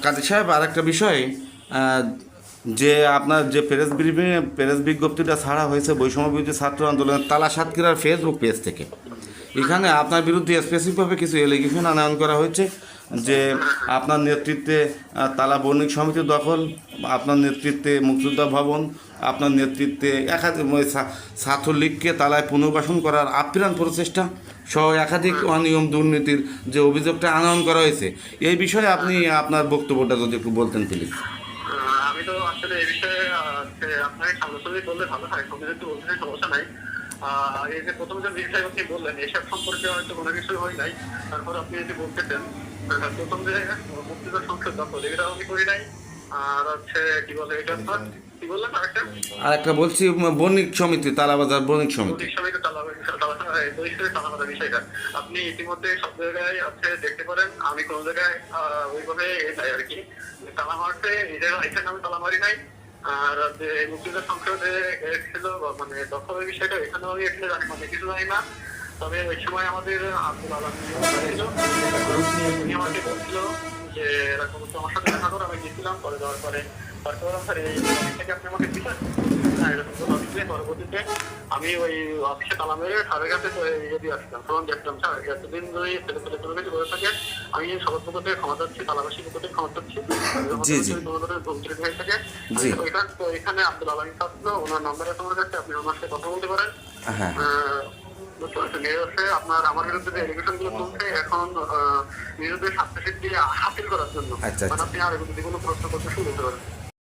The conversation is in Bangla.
কাজী সাহেব, আর একটা বিষয়, আহ, যে আপনার যে প্রেস বিজ্ঞপ্তিটা ছাড়া হয়েছে বৈষম্য বিরোধী ছাত্র আন্দোলনের তালা সাতক্ষীরার ফেসবুক পেজ থেকে, এখানে আপনার বিরুদ্ধে স্পেসিফিকভাবে কিছু এলিগেশন আনয়ন করা হয়েছে যে আপনার নেতৃত্বে তালা বণিক সমিতি দখল, আপনার নেতৃত্বে মুক্তিযোদ্ধা ভবন, আপনার নেতৃত্বে একাধিক ছাত্রলীগকে তালায় পুনর্বাসন করার আপ্রাণ প্রচেষ্টা সহ একাধিক অনিয়ম দুর্নীতির যে অভিযোগটা আনয়ন করা হয়েছে, এই বিষয়ে আপনি আপনার বক্তব্যটা যদি একটু বলতেন প্লিজ। আমি তো আসলে এই বিষয়ে আপনাকে সামনাসামনি বললে ভালো হয়, সঙ্গে যদি বলতে সমস্যা নাই। এই যে প্রথম যে বিষয় আপনি বললেন এসব সম্পর্কে হয়তো কোনো কিছু হয় নাই, তারপর আপনি যদি বলতেছেন প্রথম যে মুক্তিযোদ্ধা সংসদ দখল এটাও আমি করি নাই। আর হচ্ছে কি বলে এটা কি বললেন আর একটা বলছি বণিক সমিতি, তালাবাজার বণিক সমিতি। বিষয়টা আপনি ইতিমধ্যে সব জায়গায় আছে দেখতে পারেন। আমি কোন জায়গায় ওইভাবে নাই আর কি তালা মারতে নিজের এখানে আমি তালা মারি নাই। আর যে মুক্তিযোদ্ধা সংসদে ছিল মানে দখলের বিষয়টা এখানেও আমি এখানে জানি মানে কিছু জানি না। তবে ওই সময় আমাদের আব্দুল আলম উনি আমাকে বলছিল যে এরকম আমার সাথে দেখা করো। আমি গেছিলাম, পরে যাওয়ার পরে স্যার এই থেকে আপনি আমাকে দিলেন এরকম কোনো অফিসে। পরবর্তীতে আমি ওই অফিসে তালা মেরে স্যারের কাছে ইয়ে দিয়ে আসলাম, তখন দেখলাম স্যার এতদিন ধরে ছেলে ছেলে কোনো কিছু বলে থাকে। আমি সবার পক্ষ থেকে ক্ষমা চাচ্ছি, তালাবাসীর পক্ষ থেকে ক্ষমা চাচ্ছি। ধমকি হয়ে থাকে তো এখানে আব্দুল আলম ছাত্র, ওনার নাম্বার আছে আমার কাছে, আপনি ওনার সাথে কথা বলতে পারেন। আপনার আমার বিরুদ্ধে যে এলিগেশন গুলো চলছে এখন বিরুদ্ধে স্বাস্থ্য সিদ্ধি হাসিল করার জন্য আপনি আর যদি কোনো প্রশ্ন করতে শুরু করতে পারেন।